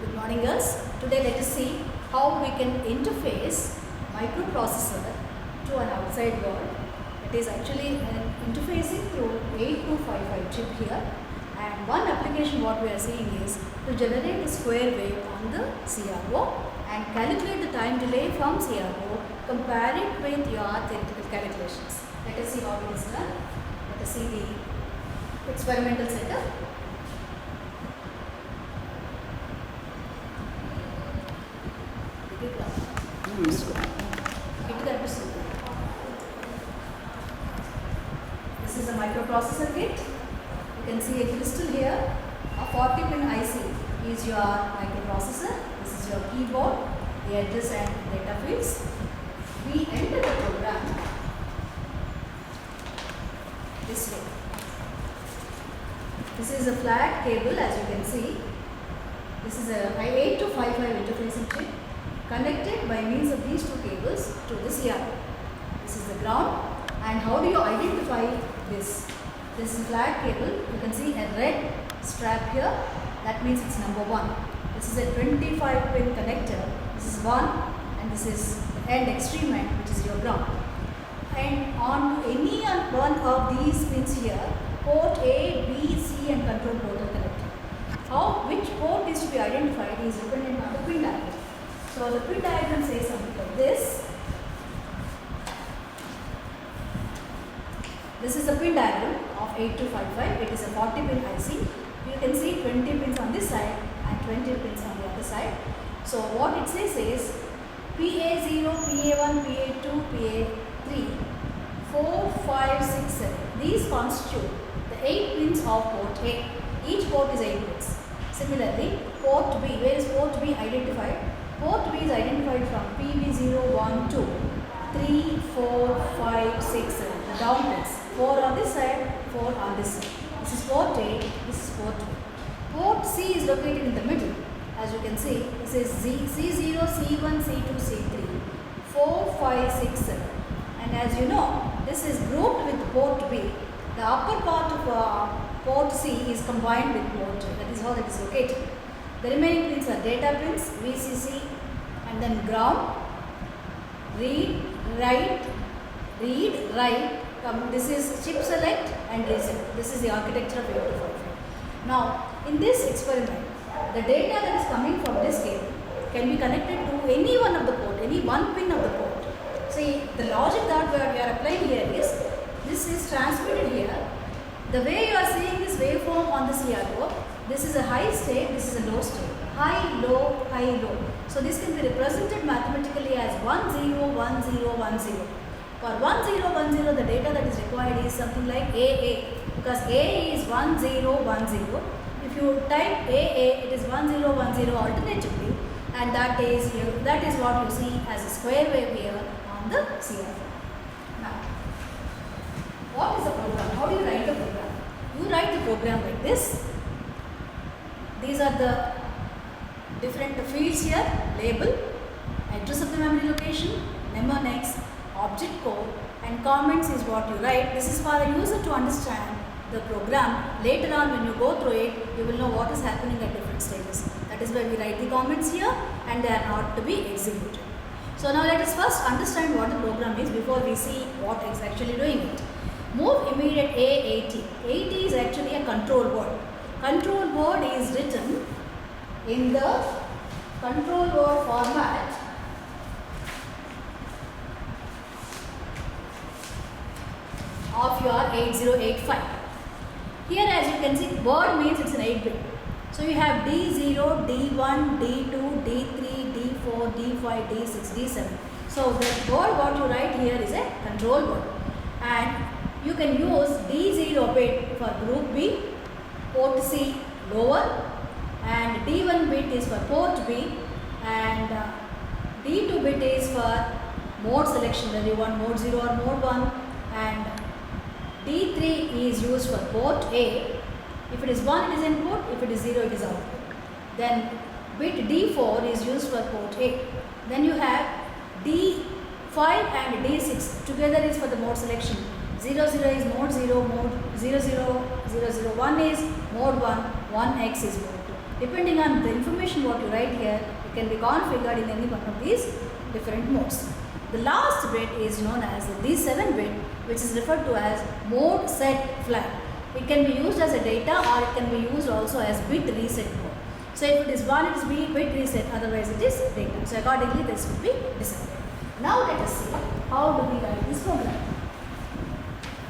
Good morning girls. Today let us see how we can interface microprocessor to an outside world. It is actually an interfacing through 8255 chip here, and one application what we are seeing is to generate a square wave on the CRO and calculate the time delay from CRO, compare it with your theoretical calculations. Let us see how it is done. Let us see the experimental setup. This is a microprocessor kit. You can see a crystal here. A 40-pin IC is your microprocessor. This is your keyboard, the address and data fields. We enter the program this way. This is a flat cable, as you can see. This is a 8255 interfacing chip connected by means of these two cables to the CRO. This is the ground. And how do you identify this? This is flat cable. You can see a red strap here. That means it's number 1. This is a 25-pin connector. This is 1, and this is the end extreme end, which is your ground. And on any one of these pins here, port A, B, C and control port are connected. Which port is to be identified is dependent on the pin diagram. So the pin diagram says something like this. This is the pin diagram of 8255. It is a 40-pin IC. You can see 20 pins on this side and 20 pins on the other side. So what it says is PA0, PA1, PA2, PA3, 4, 5, 6, 7. These constitute the 8 pins of port A. Each port is 8 pins. Similarly, port B, where is port B identified? Port B is identified from PB0, 1, 2, 3, 4, 5, 6, 7. The down pins. 4 on this side, 4 on this side. This is port A, this is port B. Port C is located in the middle. As you can see, this is C0, C1, C2, C3, 4, 5, 6, 7. And as you know, this is grouped with port B. The upper part of port C is combined with port A. That is how that is located. The remaining pins are data pins, VCC, and then ground, read, write. This is chip select and reset. This is the architecture of 8255. Now, in this experiment, the data that is coming from this cable can be connected to any one of the port, any one pin of the port. See, the logic that we are applying here is, this is transmitted here. The way you are seeing this waveform on the CRO, this is a high state, this is a low state. High, low, high, low. So this can be represented mathematically as 10, 10, 10. For 1010, the data that is required is something like AA, because A is 1010. If you type AA, it is 1010 alternatively, and that is what you see as a square wave here on the CRO. Now, what is the program? How do you write the program? You write the program like this. These are the different fields here: label, address of the memory location, mnemonics, object code, and comments is what you write. This is for the user to understand the program. Later on, when you go through it, you will know what is happening at different stages. That is why we write the comments here, and they are not to be executed. So now let us first understand what the program is before we see what is actually doing it. Move immediate A80. 80 is actually a control word. Control word is written in the control word format of your 8085. Here, as you can see, word means it's an 8-bit. So you have D0, D1, D2, D3, D4, D5, D6, D7. So the word what you write here is a control word. And you can use D0 bit for group B, port C lower, and D1 bit is for port B, and D2 bit is for mode selection, whether you want mode 0 or mode 1, and D3 is used for port A. If it is 1, it is input. If it is 0, it is output. Then bit D4 is used for port A. Then you have D5 and D6 together is for the mode selection. 00 is mode 0, mode 00, 001 is mode 1, 1x is mode 2. Depending on the information what you write here, it can be configured in any one of these different modes. The last bit is known as the D7 bit, which is referred to as mode set flag. It can be used as a data or it can be used also as bit reset mode. So if it is 1, it is bit reset, otherwise it is data. So accordingly this will be decided. Now let us see how do we write this program.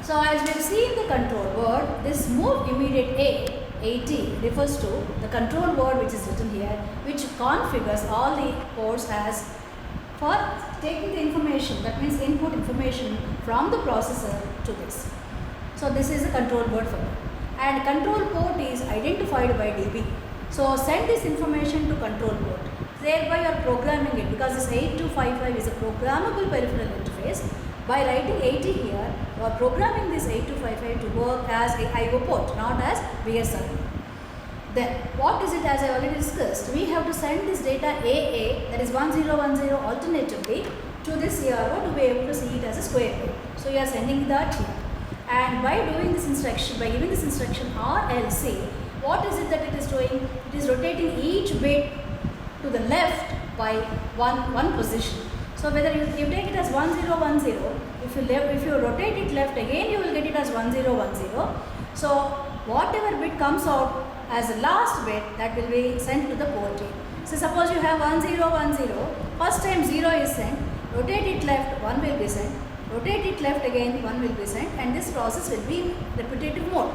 So as we have seen the control word, this move immediate AT refers to the control word which is written here, which configures all the ports as for taking the information, that means input information from the processor to this. So this is a control word for that. And control port is identified by DB. So send this information to control port. Thereby you are programming it, because this 8255 is a programmable peripheral interface. By writing 80 here, you are programming this 8255 to work as a IO port, not as VSR. Then what is it, as I already discussed? We have to send this data AA, that is 1010 alternatively, to this CRO to be able to see it as a square wave. So you are sending that here. And by doing this instruction, by giving this instruction RLC, what is it that it is doing? It is rotating each bit to the left by one position. So whether you take it as 1010, if you rotate it left again, you will get it as 1010. So whatever bit comes out as the last bit, that will be sent to the port A. So suppose you have 1010, first time 0 is sent, rotate it left, 1 will be sent, rotate it left again, 1 will be sent, and this process will be in repetitive mode.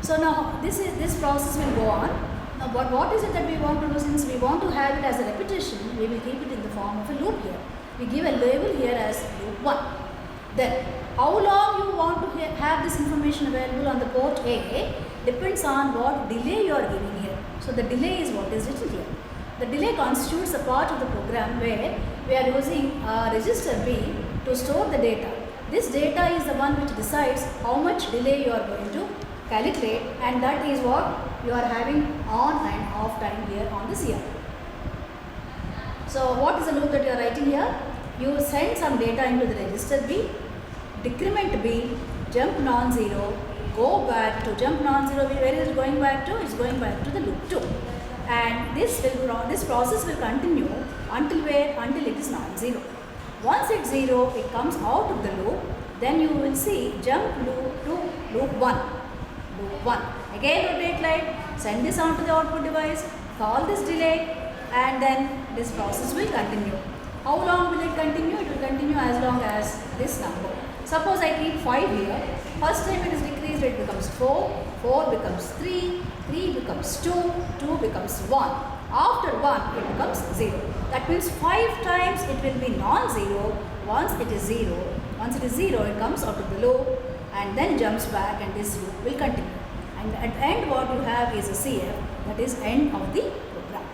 So now this process will go on. Now what is it that we want to do? Since we want to have it as a repetition, we will keep it in the form of a loop here. We give a label here as loop 1. Then how long you want to have this information available on the port A depends on what delay you are giving here. So the delay is what is written here. The delay constitutes a part of the program where we are using register B to store the data. This data is the one which decides how much delay you are going to calculate, and that is what you are having on and off time here on the CR. So what is the loop that you are writing here? You send some data into the register B, decrement B, jump non-zero, go back to jump non-zero. Where is it going back to? It's going back to the loop 2. And this process will continue until where? Until it is non-zero. Once it's 0, it comes out of the loop. Then you will see jump loop to loop 1. Loop 1. Again rotate light, send this on to the output device, call this delay, and then this process will continue. How long will it continue? It will continue as long as this number. Suppose I keep 5 here. First time it is decreased, it becomes 4, 4 becomes 3, 3 becomes 2, 2 becomes 1. After 1, it becomes 0. That means 5 times it will be non-zero. Once it is 0, it comes out of the loop and then jumps back, and this loop will continue. And at the end what you have is a CF, that is end of the program.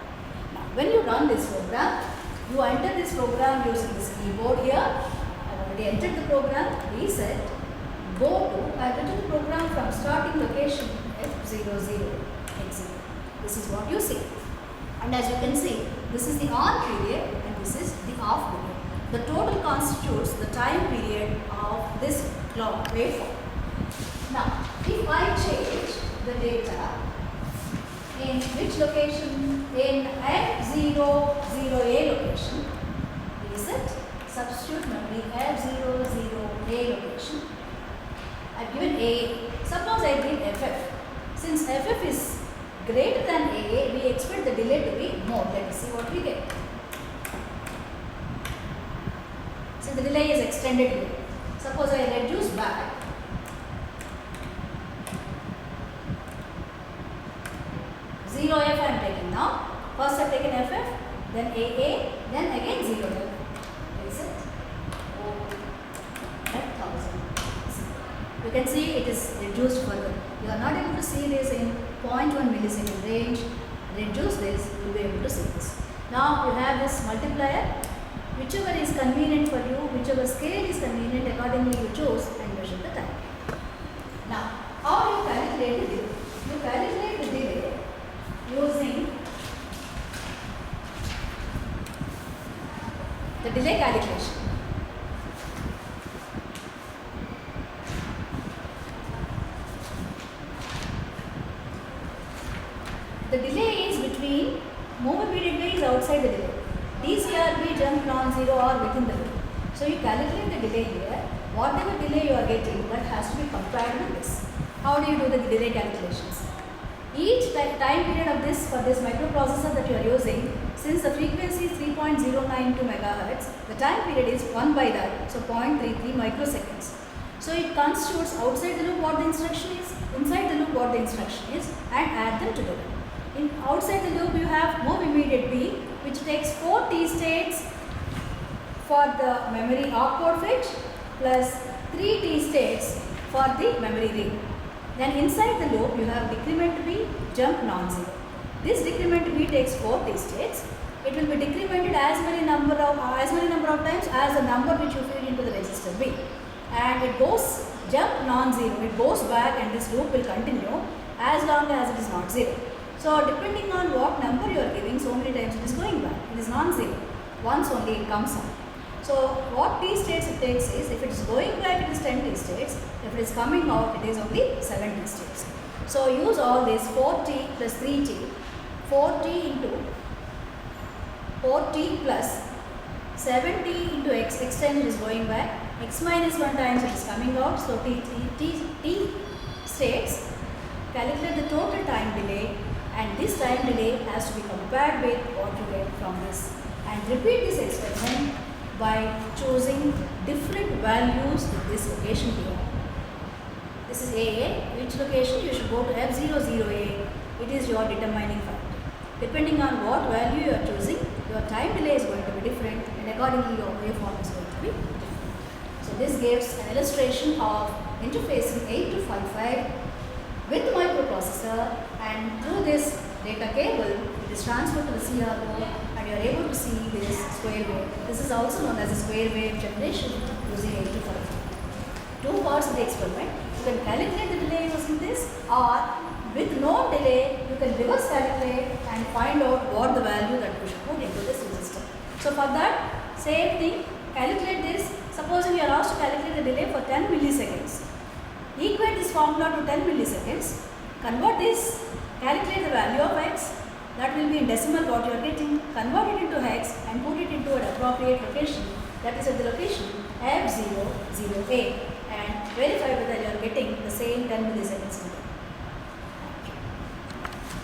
Now when you run this program, you enter this program using this keyboard here. I have already entered the program, reset, go to, I have written the program from starting location F00, exit. This is what you see. And as you can see, this is the on period and this is the off period. The total constitutes the time period of this clock waveform. Now, if I change the data in which location? In F00A location, reset, substitute memory F00A location. I have given AA. Suppose I give FF. Since FF is greater than AA, we expect the delay to be more. Let us see what we get. So the delay is extended here. Suppose I reduce back. 0F I am taking now. First I have taken FF, then AA, then again 0F. Reset. You can see it is reduced further. You are not able to see this in 0.1 millisecond range. Reduce this, you will be able to see this. Now you have this multiplier. Whichever is convenient for you, whichever scale is convenient, accordingly you choose and measure the time. Now, how you calculate the delay? You calculate the delay using the delay calculation. The delay is between immediate way is outside the delay. DCRB jump non-zero or within the loop. So you calculate the delay here. Whatever delay you are getting, that has to be compared with this. How do you do the delay calculations? Each time period of this for this microprocessor that you are using, since the frequency is 3.092 megahertz, the time period is 1 by that, so 0.33 microseconds. So it constitutes outside the loop what the instruction is, inside the loop what the instruction is, and add them together. In outside the loop you have move immediate B, which takes 4 T states for the memory opcode fetch plus 3 T states for the memory read. Then inside the loop you have decrement B, jump non-zero. This decrement B takes 4 T states. It will be decremented as many number of times as the number which you feed into the register B. And it goes jump non-zero. It goes back and this loop will continue as long as it is not zero. So depending on what number you are giving, so many times it is going back. It is non-zero. Once only it comes out. So what T states it takes is, if it is going back it is 10 T states, if it is coming out it is only 7 T states. So use all this 4T plus 3T, 4T into 4T plus 7T into X time it is going back, X minus 1 times it is coming out, so T states, calculate the total time delay, and this time delay has to be compared with what you get from this, and repeat this experiment by choosing different values in this location here. This is AA, which location you should go to F00A, it is your determining factor. Depending on what value you are choosing, your time delay is going to be different, and accordingly your waveform is going to be different. So this gives an illustration of interfacing 8255 with the microprocessor, and through this data cable it is transferred to the CRO, and you are able to see this square wave. This is also known as a square wave generation using 8255. Two parts of the experiment. You can calculate the delay using this, or with no delay you can reverse calculate and find out what the value that you should put into this resistor. So for that, same thing, calculate this. Supposing you are asked to calculate the delay for 10 milliseconds. Equate this formula to 10 milliseconds, convert this, calculate the value of X, that will be in decimal what you are getting, convert it into Hex and put it into an appropriate location, that is at the location F00A, and verify whether you are getting the same 10 milliseconds.